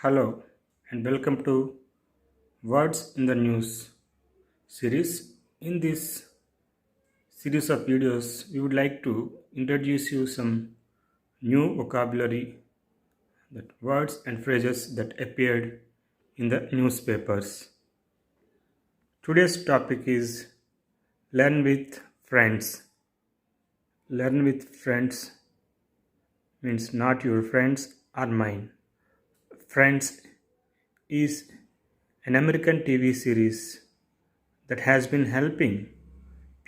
Hello and welcome to Words in the News series. In this series of videos, we would like to introduce you some new vocabulary, that words and phrases that appeared in the newspapers. Today's topic is learn with friends. Learn with friends means not your friends or mine. Friends is an American TV series that has been helping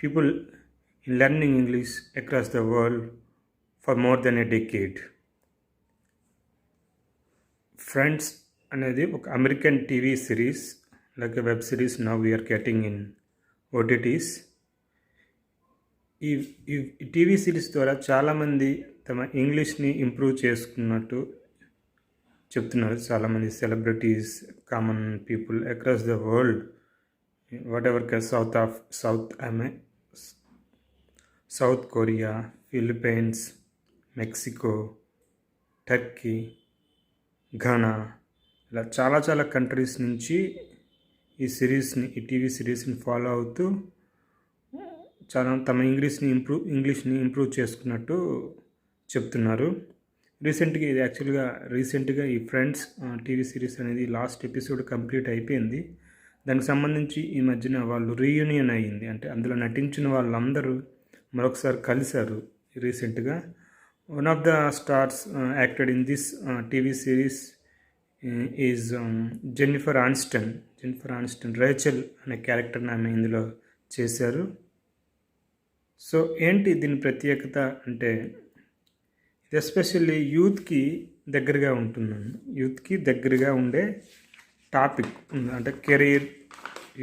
people in learning English across the world for more than a decade. Friends అనేది ఒక American TV series, like web series now we're getting in OTTs. ఈ ఈ TV series ద్వారా చాలామంది తమ ఇంగ్లీష్ని improve చేసుకున్నట్టు చెప్తున్నారు. చాలామంది celebrities, common people across the world, what ever south Korea, Philippines, Mexico, Turkey, Ghana, ఇలా చాలా కంట్రీస్ నుంచి ఈ టీవీ సిరీస్ని ఫాలో అవుతూ చాలా తమ ఇంగ్లీష్ని ఇంప్రూవ్ చేసుకున్నట్టు చెప్తున్నారు. రీసెంట్గా ఈ ఫ్రెండ్స్ టీవీ సిరీస్ అనేది లాస్ట్ ఎపిసోడ్ కంప్లీట్ అయిపోయింది. దానికి సంబంధించి ఈ మధ్యన వాళ్ళు రీయూనియన్ అయ్యింది. అంటే అందులో నటించిన వాళ్ళందరూ మరొకసారి కలిశారు రీసెంట్గా. One of the stars acted in this TV series is Jennifer Aniston. Rachel అనే క్యారెక్టర్ని ఆమె ఇందులో చేశారు. సో ఏంటి దీని ప్రత్యేకత అంటే, ఇది ఎస్పెషల్లీ యూత్కి దగ్గరగా ఉంటుందండి. యూత్కి దగ్గరగా ఉండే టాపిక్ ఉంది. అంటే కెరీర్,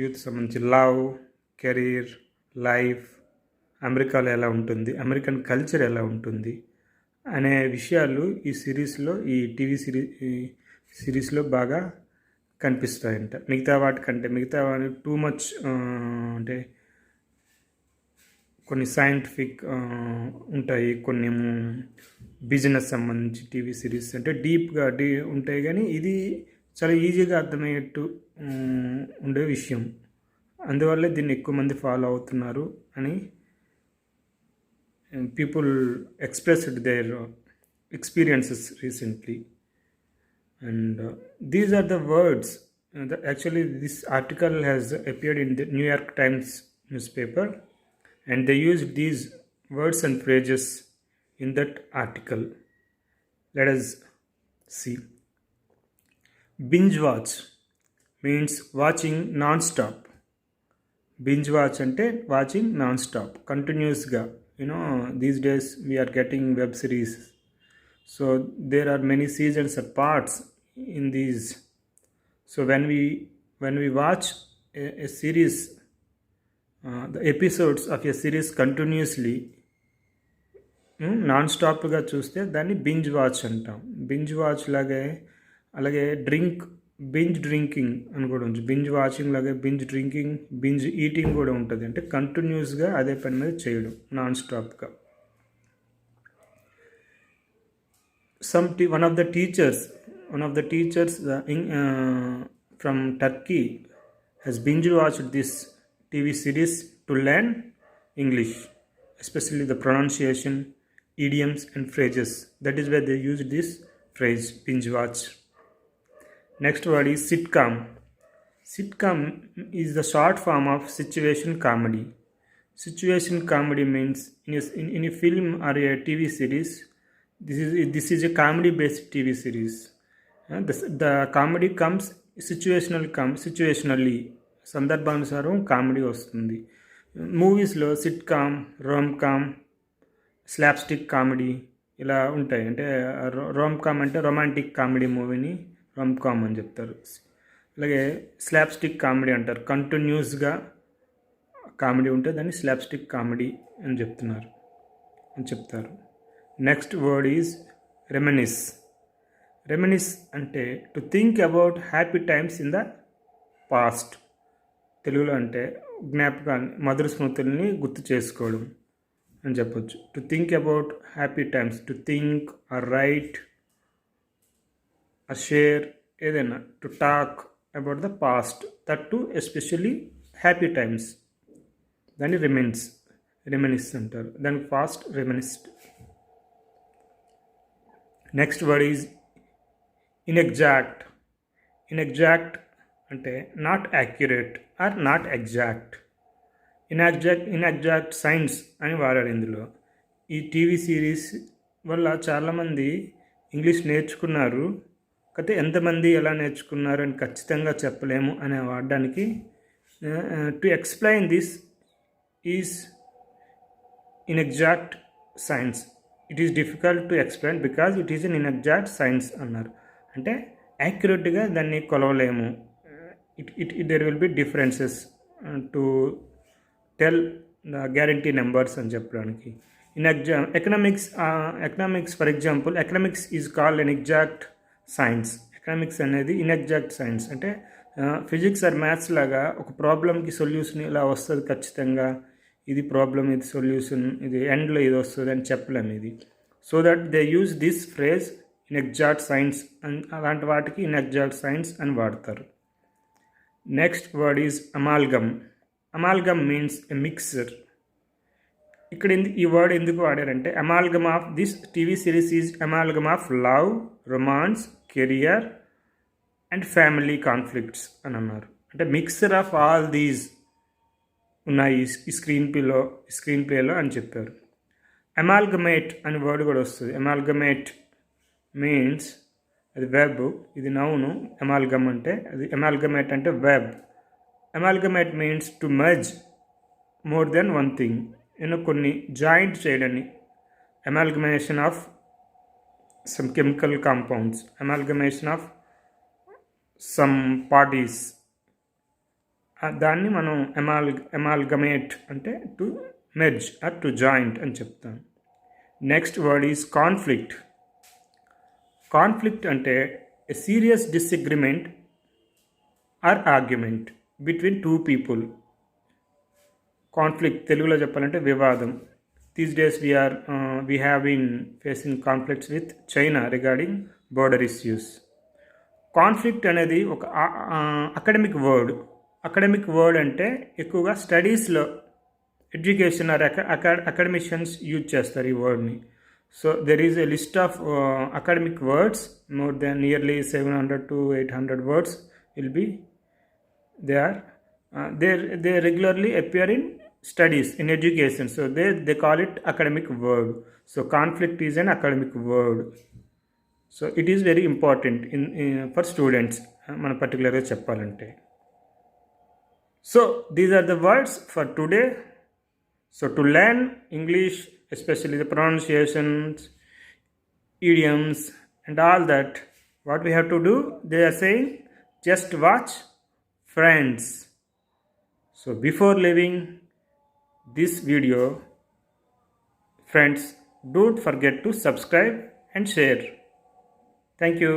యూత్ సంబంధించి లవ్, కెరీర్, లైఫ్, అమెరికాలో ఎలా ఉంటుంది, అమెరికన్ కల్చర్ ఎలా ఉంటుంది అనే విషయాలు ఈ టీవీ సిరీస్లో బాగా కనిపిస్తాయంట. మిగతా వాటి టూ మచ్ అంటే కొన్ని సైంటిఫిక్ ఉంటాయి, కొన్ని బిజినెస్ సంబంధించి టీవీ సిరీస్ అంటే డీప్గా ఉంటాయి. కానీ ఇది చాలా ఈజీగా అర్థమయ్యేట్టు ఉండే విషయం. అందువల్లే దీన్ని ఎక్కువ మంది ఫాలో అవుతున్నారు అని people expressed their experiences recently. And these are the words. Actually, this article has appeared in the New York Times newspaper, and they used these words and phrases in that article. Let us see. Binge watch means watching non-stop. Binge watch ante watching non-stop, continuously. These days we are getting web series, so there are many seasons or parts in these. So when we watch a series, the episodes of a series continuously, non-stop గా చూస్తే దాన్ని binge watch అంటాం. Binge watch అలాగే binge drinking అని కూడా ఉంటుంది. Binge watching లాగే binge drinking, binge eating కూడా ఉంటుంది. అంటే కంటిన్యూస్గా అదే పని మీద చేయడం, నాన్ స్టాప్గా. One of the teachers from Turkey has binge watched this TV series to learn English, especially the pronunciation, idioms and phrases. That is why they use this phrase, binge watch. Next word is sitcom. Sitcom is the short form of situation comedy. Situation comedy means in a film or a TV series, this is a comedy based TV series. The comedy comes situationally, సందర్భానుసారం comedy వస్తుంది. మూవీస్లో sitcom, రోమ్కామ్, slapstick comedy ఇలా ఉంటాయి. అంటే రోమ్కామ్ అంటే romantic comedy మూవీని romcom అని చెప్తారు. అలాగే స్లాప్స్టిక్ కామెడీ అంటారు. కంటిన్యూస్గా కామెడీ ఉంటే దాన్ని స్లాప్స్టిక్ కామెడీ అని చెప్తారు. Next word is reminisce. Reminisce అంటే to think about happy times in the past. తెలుగులో అంటే జ్ఞాపకాన్ని, మధుర స్మృతుల్ని గుర్తు చేసుకోవడం అని చెప్పొచ్చు. To think about happy times, to think or write or share ఏదైనా to talk about the past, that to especially happy times, దాన్ని రిమెనిస్ అంటారు. దానికి past reminisced. Next word is inexact. Inexact అంటే not accurate or not exact. Inexact science అని వాడారు ఇందులో. ఈ TV series వల్ల చాలామంది ఇంగ్లీష్ నేర్చుకున్నారు, కాకపోతే ఎంతమంది ఎలా నేర్చుకున్నారు అని ఖచ్చితంగా చెప్పలేము అనే వాడడానికి. To explain this is inexact science. It is difficult to explain because it is in inexact science అన్నారు. అంటే యాక్యురేట్గా దాన్ని కొలవలేము. There will be differences to tell the guarantee numbers అని చెప్పడానికి. In economics for example, economics is called an exact science. Economics అనేది inexact science. అంటే physics or maths లాగా ఒక ప్రాబ్లమ్కి సొల్యూషన్ ఇలా వస్తుంది ఖచ్చితంగా, ఇది ప్రాబ్లం, ఇది సొల్యూషన్, ఇది ఎండ్లో ఇది వస్తుంది అని చెప్పలేము ఇది. So that they use this phrase in exact science. అలాంటి వాటికి ఇన్ ఎగ్జాక్ట్ సైన్స్ అని వాడతారు. Next word is amalgam. Amalgam means a mixer. ఇక్కడ ఈ వర్డ్ ఎందుకు వాడారంటే, amalgam of this TV series is amalgam of love, romance, career and family conflicts అని అన్నారు. అంటే మిక్సర్ ఆఫ్ ఆల్ దీస్ ఉన్నాయి ఈ స్క్రీన్ ప్లేలో అని చెప్పారు. అమాల్గమేట్ అనే వర్డ్ కూడా వస్తుంది. అమాల్గమేట్ మీన్స్ అది వెబ్, ఇది నౌను. అమాల్గమ్ అంటే అది, అమాల్గమేట్ అంటే verb. Amalgamate means to merge more than one thing. నేను కొన్ని జాయింట్ చేయడాన్ని amalgamation of some chemical compounds, amalgamation of some parties, దాన్ని మనం అమాల్గమేట్ అంటే to merge or to joint అని చెప్తాం. Next word is conflict. Conflict అంటే a serious disagreement or argument between two people. Conflict తెలుగులో చెప్పాలంటే వివాదం. These days we have been facing conflicts with China regarding border issues. Conflict అనేది ఒక academic word అంటే ఎక్కువగా స్టడీస్లో ఎడ్యుకేషన్ ఆర్ అకాడమిషియన్స్ యూజ్ చేస్తారు ఈ వర్డ్ని. So there is a list of academic words, more than nearly 700 to 800 words will be there. They regularly appear in studies, in education. So they call it academic word. So conflict is an academic word. So it is very important for students, మన పర్టికులర్గా చెప్పాలంటే. So these are the words for today. So to learn English, especially the pronunciations, idioms and all that, what we have to do, they are saying just watch Friends. So before leaving this video, friends, don't forget to subscribe and share. Thank you.